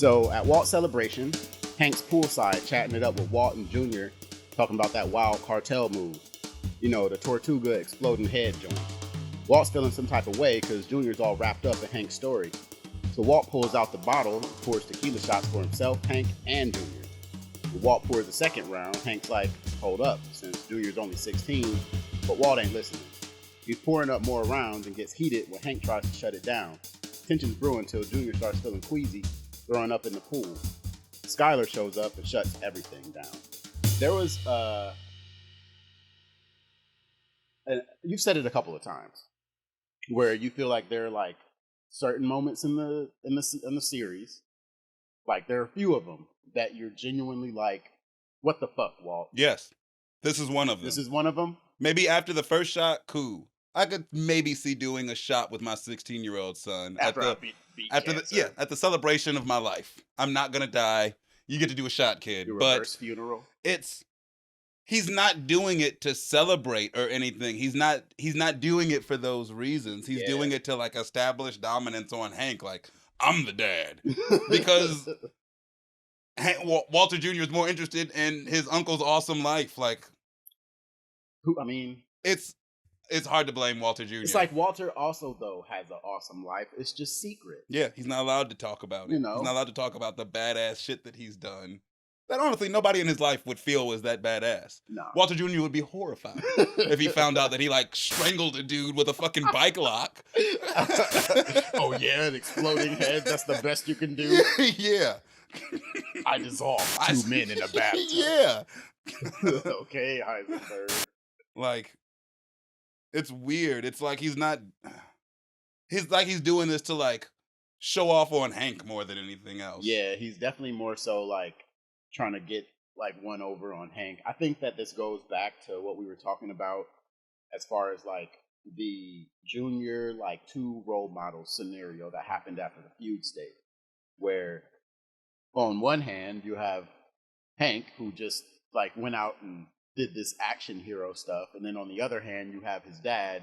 So at Walt's celebration, Hank's poolside chatting it up with Walt and Junior, talking about that wild cartel move. You know, the Tortuga exploding head joint. Walt's feeling some type of way because Junior's all wrapped up in Hank's story. So Walt pulls out the bottle and pours tequila shots for himself, Hank, and Junior. When Walt pours the second round, Hank's like, hold up, since Junior's only 16, but Walt ain't listening. He's pouring up more rounds and gets heated when Hank tries to shut it down. Tensions brew until Junior starts feeling queasy, throwing up in the pool. Skylar shows up and shuts everything down. There was, you've said it a couple of times, where you feel like there are like certain moments in the series, like there are a few of them that you're genuinely like, what the fuck, Walt? Yes, this is one of them. This is one of them? Maybe after the first shot, cool. I could maybe see doing a shot with my 16-year-old son at the celebration of my life. I'm not gonna die. You get to do a shot, kid. Your reverse funeral. He's not doing it to celebrate or anything. He's not doing it for those reasons. He's doing it to like establish dominance on Hank. Like, I'm the dad. Because Walter Jr. is more interested in his uncle's awesome life. Like, it's hard to blame Walter Jr. It's like Walter also, though, has an awesome life. It's just secret. Yeah, he's not allowed to talk about it. You know? He's not allowed to talk about the badass shit that he's done. That honestly, nobody in his life would feel was that badass. No. Walter Jr. would be horrified if he found out that he like strangled a dude with a fucking bike lock. Oh yeah, an exploding head. That's the best you can do. Yeah. I dissolved two men in a bathtub. Yeah. Okay, Heisenberg. Like, it's weird. It's like he's doing this to like show off on Hank more than anything else. Yeah, he's definitely more so like trying to get like one over on Hank. I think that this goes back to what we were talking about as far as like the Junior like two role model scenario that happened after the feud state, where on one hand you have Hank who just like went out and did this action hero stuff, and then on the other hand you have his dad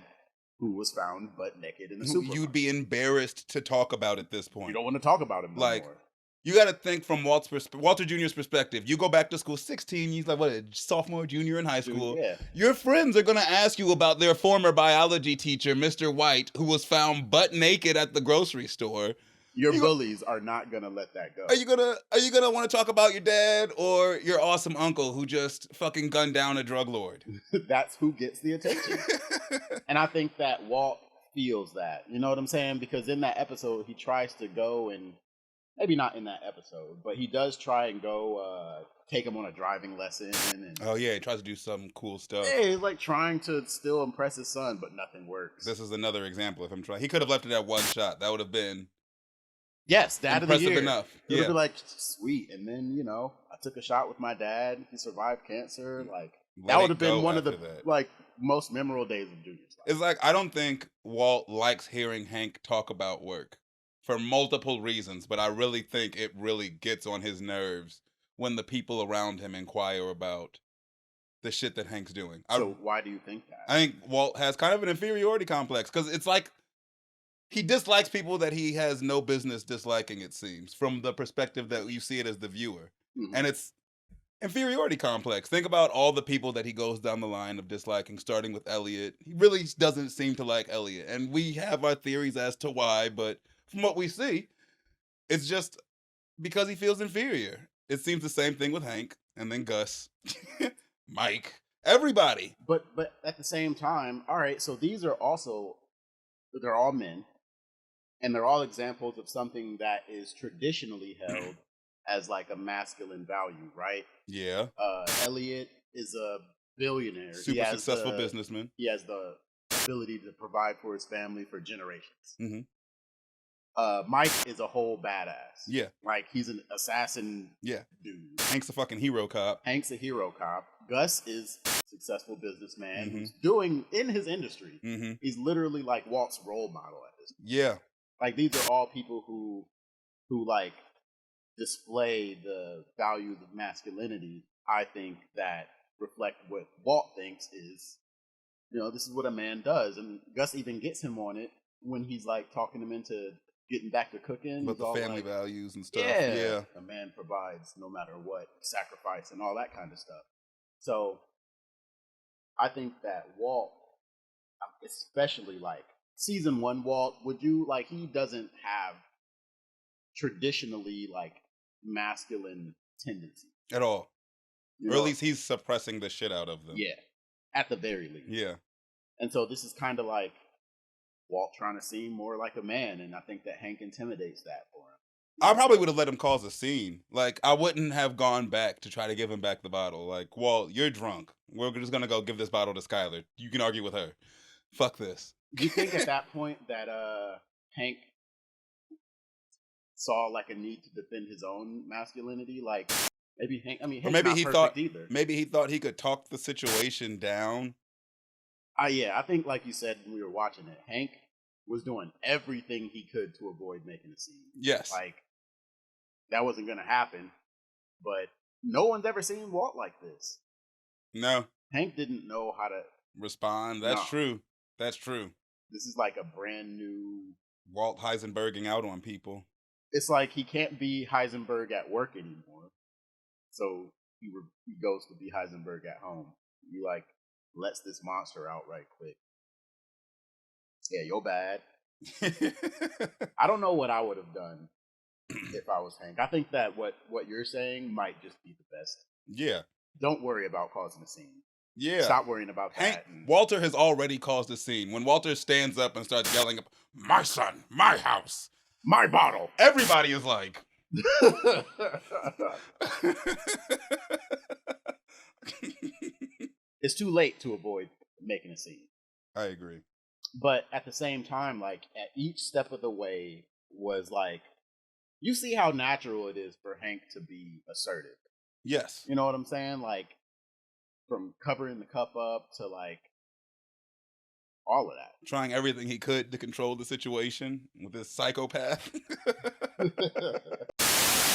who was found butt naked in the supermarket. You'd be embarrassed to talk about at this point. You don't want to talk about him no more. You got to think from Walter Jr.'s perspective. You go back to school, 16, he's like, what, a sophomore, junior in high school. Yeah. Your friends are going to ask you about their former biology teacher, Mr. White, who was found butt naked at the grocery store. Your bullies are not going to let that go. Are you gonna want to talk about your dad or your awesome uncle who just fucking gunned down a drug lord? That's who gets the attention. And I think that Walt feels that. You know what I'm saying? Because in that episode, he tries to go and maybe not in that episode, but he does try and go take him on a driving lesson. And, oh, yeah, he tries to do some cool stuff. Yeah, he's like trying to still impress his son, but nothing works. This is another example of him trying. He could have left it at one shot. That would have been Dad of the year. Enough. It would be like, sweet. And then, you know, I took a shot with my dad. He survived cancer. Like, that would have been one of the like most memorable days of Junior's life. It's like, I don't think Walt likes hearing Hank talk about work. For multiple reasons, but I really think it really gets on his nerves when the people around him inquire about the shit that Hank's doing. So why do you think that? I think Walt has kind of an inferiority complex because it's like he dislikes people that he has no business disliking, it seems, from the perspective that you see it as the viewer. Mm-hmm. And it's inferiority complex. Think about all the people that he goes down the line of disliking, starting with Elliot. He really doesn't seem to like Elliot. And we have our theories as to why, but from what we see, it's just because he feels inferior. It seems the same thing with Hank, and then Gus, Mike, everybody. But at the same time, all right, so they're all men, and they're all examples of something that is traditionally held as like a masculine value, right? Yeah. Elliot is a billionaire. Super successful businessman. He has the ability to provide for his family for generations. Mm-hmm. Mike is a whole badass. Yeah. Like, he's an assassin dude. Hank's a fucking hero cop. Gus is a successful businessman who's doing in his industry. Mm-hmm. He's literally like Walt's role model at this point. Yeah. Like, these are all people who like display the values of masculinity, I think, that reflect what Walt thinks is, you know, this is what a man does. And Gus even gets him on it when he's like talking him into getting back to cooking. But He's the all family like, values and stuff. yeah, Yeah. a man provides no matter what, sacrifice and all that kind of stuff. So I think that Walt, especially like season 1 Walt, would you like, he doesn't have traditionally like masculine tendencies At all. you Or know? at least he's suppressing the shit out of them. Yeah, at the very least. Yeah. And so this is kind of like Walt trying to seem more like a man, and I think that Hank intimidates that for him. I probably would have let him cause a scene. Like, I wouldn't have gone back to try to give him back the bottle. Like, Walt, you're drunk. We're just gonna go give this bottle to Skylar. You can argue with her. Fuck this. Do you think at that point that Hank saw like a need to defend his own masculinity? Like maybe Hank, I mean, Or Hank's maybe not he perfect thought either. maybe he thought he could talk the situation down. Yeah, I think like you said when we were watching it, Hank was doing everything he could to avoid making a scene. Yes. Like that wasn't gonna happen, but no one's ever seen Walt like this. No. Hank didn't know how to Respond. That's No. true. That's true. This is like a brand new. Walt Heisenberging out on people. It's like he can't be Heisenberg at work anymore, so he goes to be Heisenberg at home. He like lets this monster out right quick. Yeah, you're bad. I don't know what I would have done if I was Hank. I think that what you're saying might just be the best. Yeah. Don't worry about causing a scene. Yeah. Stop worrying about Hank, that. Walter has already caused a scene. When Walter stands up and starts yelling, "My son, my house, my bottle," everybody is like, it's too late to avoid making a scene. I agree. But at the same time, like at each step of the way was like, you see how natural it is for Hank to be assertive. Yes. You know what I'm saying? Like from covering the cup up to like all of that. Trying everything he could to control the situation with this psychopath.